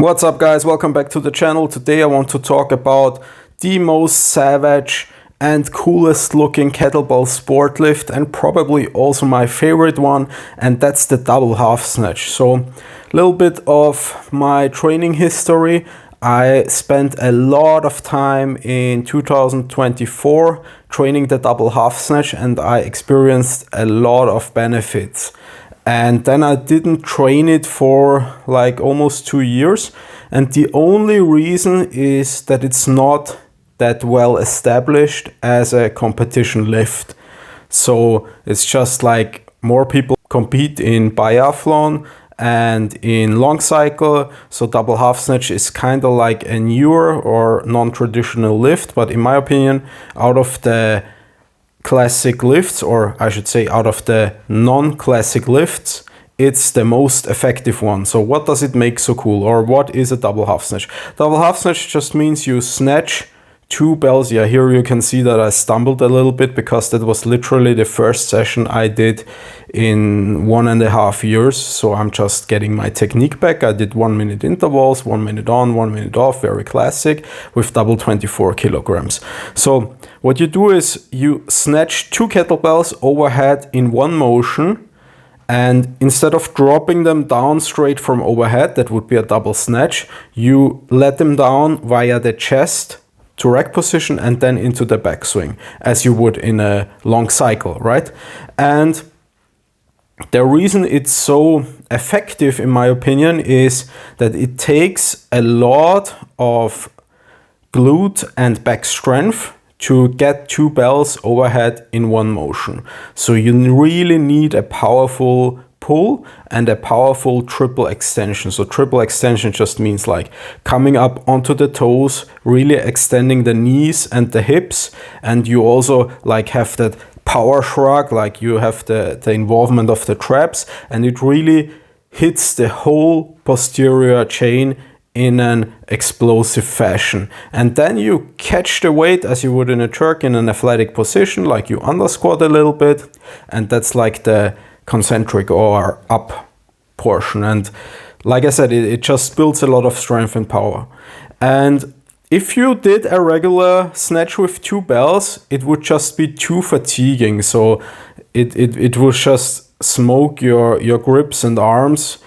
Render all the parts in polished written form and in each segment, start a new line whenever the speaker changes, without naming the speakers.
What's up guys, welcome back to the channel. Today I want to talk about the most savage and coolest looking kettlebell sport lift, and probably also my favorite one, and that's the double half snatch. So a little bit of my training history. I spent a lot of time in 2024 training the double half snatch, and I experienced a lot of benefits. And then I didn't train it for like almost 2 years. And the only reason is that it's not that well established as a competition lift. So it's just like more people compete in biathlon and in long cycle. So double half snatch is kind of like a newer or non-traditional lift. But in my opinion, out of the classic lifts, or I should say out of the non-classic lifts, it's the most effective one. So what does it make so cool, or what is a double half snatch? Double half snatch just means you snatch 2 bells. Yeah, here you can see that I stumbled a little bit because that was literally the first session I did in 1.5 years. So I'm just getting my technique back. I did 1 minute intervals, 1 minute on, 1 minute off, very classic, with double 24 kilograms. So what you do is you snatch 2 kettlebells overhead in one motion, and instead of dropping them down straight from overhead, that would be a double snatch, you let them down via the chest to rack position and then into the backswing, as you would in a long cycle, right? And the reason it's so effective, in my opinion, is that it takes a lot of glute and back strength to get 2 bells overhead in one motion. So you really need a powerful pull and a powerful triple extension. So triple extension just means like coming up onto the toes, really extending the knees and the hips, and you also like have that power shrug, like you have the involvement of the traps, and it really hits the whole posterior chain in an explosive fashion. And then you catch the weight as you would in a jerk in an athletic position, like you under squat a little bit, and that's like the concentric or up portion. And like I said, it just builds a lot of strength and power. And if you did a regular snatch with 2 bells, it would just be too fatiguing. So it would just smoke your grips and arms,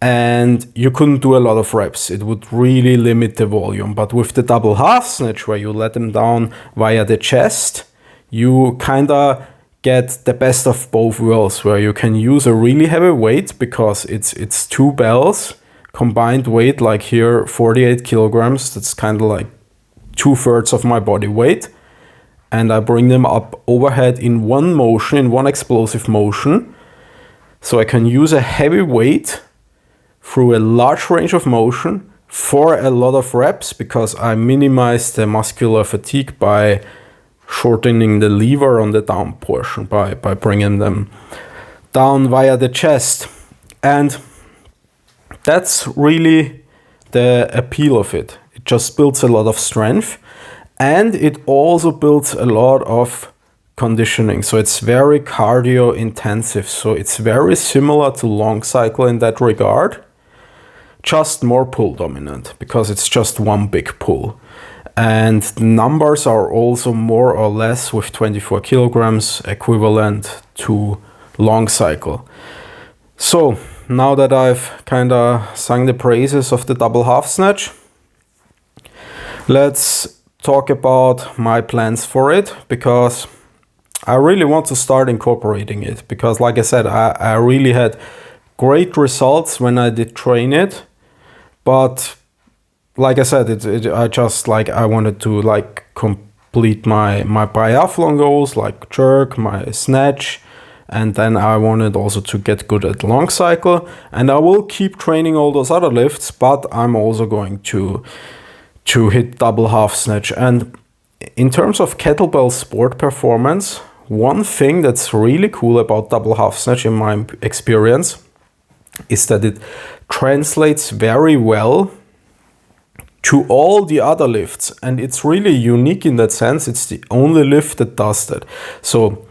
and you couldn't do a lot of reps. It would really limit the volume. But with the double half snatch, where you let them down via the chest, you kind of get the best of both worlds, where you can use a really heavy weight because it's 2 bells, combined weight, like here 48 kilograms. That's kind of like 2/3 of my body weight. And I bring them up overhead in one motion, in one explosive motion. So I can use a heavy weight through a large range of motion for a lot of reps, because I minimize the muscular fatigue by shortening the lever on the down portion, by bringing them down via the chest. And that's really the appeal of it. It just builds a lot of strength, and it also builds a lot of conditioning. So it's very cardio intensive. So it's very similar to long cycle in that regard, just more pull dominant, because it's just one big pull. And the numbers are also more or less with 24 kilograms equivalent to long cycle. So now that I've kind of sung the praises of the double half snatch, let's talk about my plans for it, because I really want to start incorporating it. Because like I said, I really had great results when I did train it. But like I said, I wanted to like complete my biathlon goals, like jerk, my snatch, and then I wanted also to get good at long cycle. And I will keep training all those other lifts, but I'm also going to hit double half snatch. And in terms of kettlebell sport performance, one thing that's really cool about double half snatch in my experience is that it translates very well to all the other lifts, and it's really unique in that sense. It's the only lift that does that. So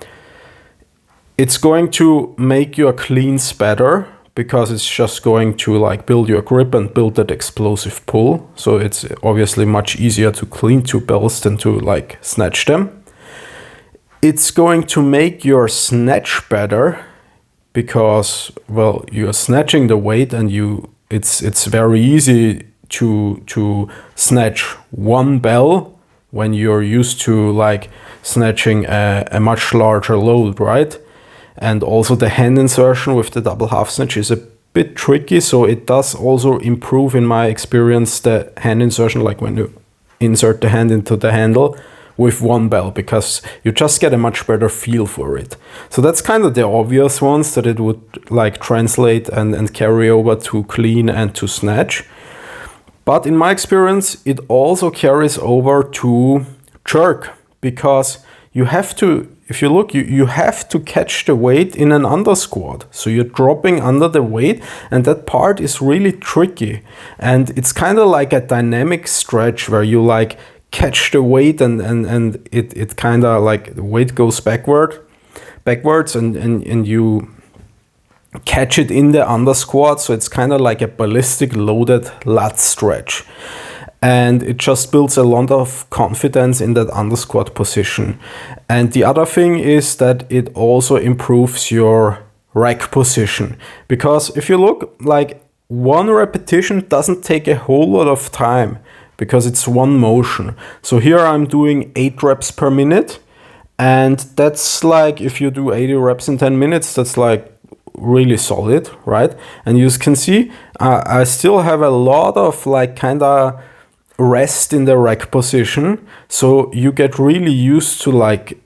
it's going to make your cleans better, because it's just going to like build your grip and build that explosive pull. So it's obviously much easier to clean 2 bells than to like snatch them. It's going to make your snatch better because, well, you're snatching the weight and it's very easy to snatch 1 bell when you're used to like snatching a much larger load, right? And also the hand insertion with the double half snatch is a bit tricky, so it does also improve, in my experience, the hand insertion, like when you insert the hand into the handle with 1 bell, because you just get a much better feel for it. So that's kind of the obvious ones that it would like translate and carry over to clean and to snatch. But in my experience, it also carries over to jerk, because you have to, if you look, you have to catch the weight in an under squat. So you're dropping under the weight, and that part is really tricky. And it's kind of like a dynamic stretch where you like catch the weight and it kind of like the weight goes backwards and you catch it in the under squat. So it's kind of like a ballistic loaded lat stretch. And it just builds a lot of confidence in that under squat position. And the other thing is that it also improves your rack position. Because if you look, like 1 repetition doesn't take a whole lot of time because it's 1 motion. So here I'm doing 8 reps per minute. And that's like, if you do 80 reps in 10 minutes, that's like really solid, right? And you can see, I still have a lot of like kind of rest in the rack position, so you get really used to like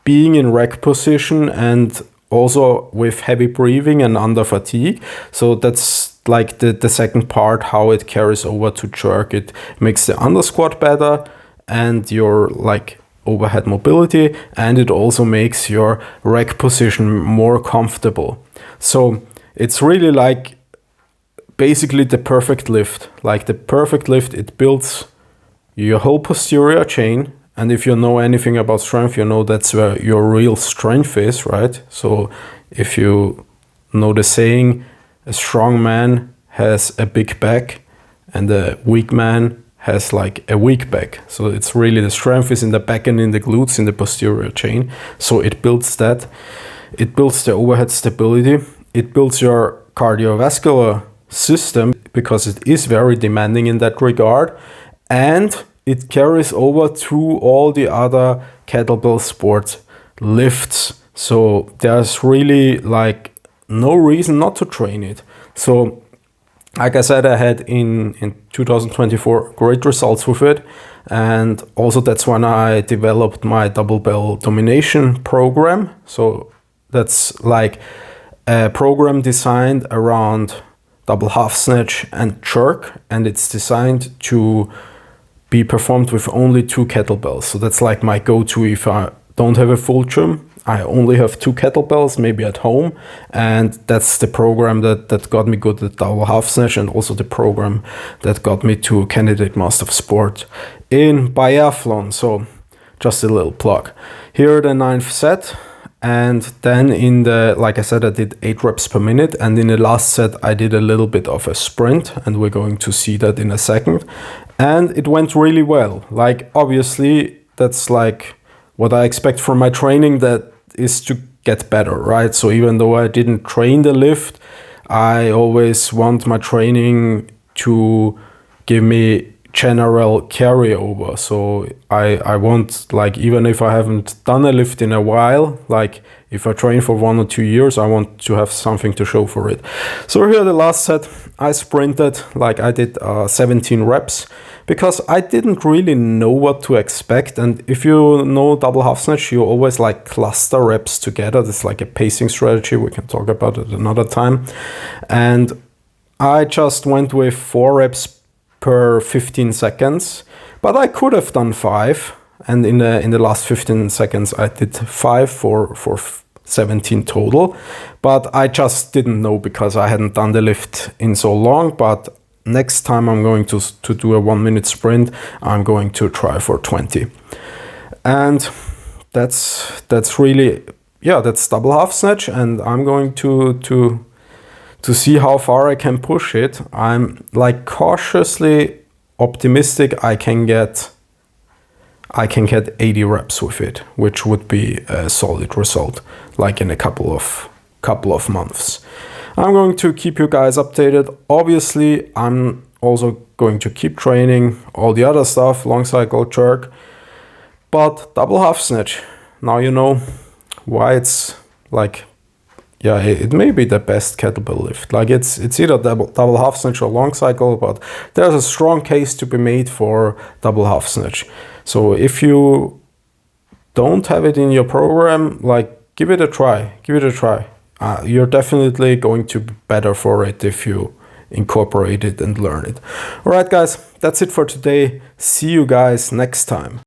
being in rack position and also with heavy breathing and under fatigue. So that's like the second part, how it carries over to jerk. It makes the under squat better and your like overhead mobility, and it also makes your rack position more comfortable. So it's really like basically the perfect lift. Like the perfect lift, it builds your whole posterior chain. And if you know anything about strength, you know that's where your real strength is, right? So if you know the saying, a strong man has a big back and a weak man has like a weak back. So it's really the strength is in the back and in the glutes, in the posterior chain. So it builds that. It builds the overhead stability. It builds your cardiovascular system because it is very demanding in that regard, and it carries over to all the other kettlebell sport lifts. So there's really like no reason not to train it. So like I said, I had in 2024 great results with it, and also that's when I developed my Kettlebell Domination program. So that's like a program designed around double half snatch and jerk, and it's designed to be performed with only 2 kettlebells. So that's like my go-to if I don't have a full gym. I only have 2 kettlebells, maybe at home, and that's the program that got me good at double half snatch, and also the program that got me to candidate master of sport in biathlon. So just a little plug. Here the 9th set. And then in the, like I said, I did 8 reps per minute. And in the last set, I did a little bit of a sprint, and we're going to see that in a second. And it went really well. Like, obviously, that's like what I expect from my training, that is to get better, right? So even though I didn't train the lift, I always want my training to give me general carryover. So I want, like, even if I haven't done a lift in a while, like if I train for 1 or 2 years, I want to have something to show for it. So here the last set, I sprinted, like I did 17 reps, because I didn't really know what to expect. And if you know double half snatch, you always like cluster reps together. It's like a pacing strategy. We can talk about it another time. And I just went with 4 reps per 15 seconds, but I could have done 5, and in the last 15 seconds I did 5 for 17 total, but I just didn't know because I hadn't done the lift in so long. But next time I'm going to do a 1 minute sprint, I'm going to try for 20, and that's really, yeah, that's double half snatch, and I'm going to to see how far I can push it. I'm like cautiously optimistic I can get 80 reps with it, which would be a solid result, like in a couple of months. I'm going to keep you guys updated. Obviously, I'm also going to keep training all the other stuff, long cycle, jerk, but double half snatch. Now you know why it's like, yeah, it may be the best kettlebell lift. Like it's either double half snatch or long cycle, but there's a strong case to be made for double half snatch. So if you don't have it in your program, like give it a try. You're definitely going to be better for it if you incorporate it and learn it. All right, guys, that's it for today. See you guys next time.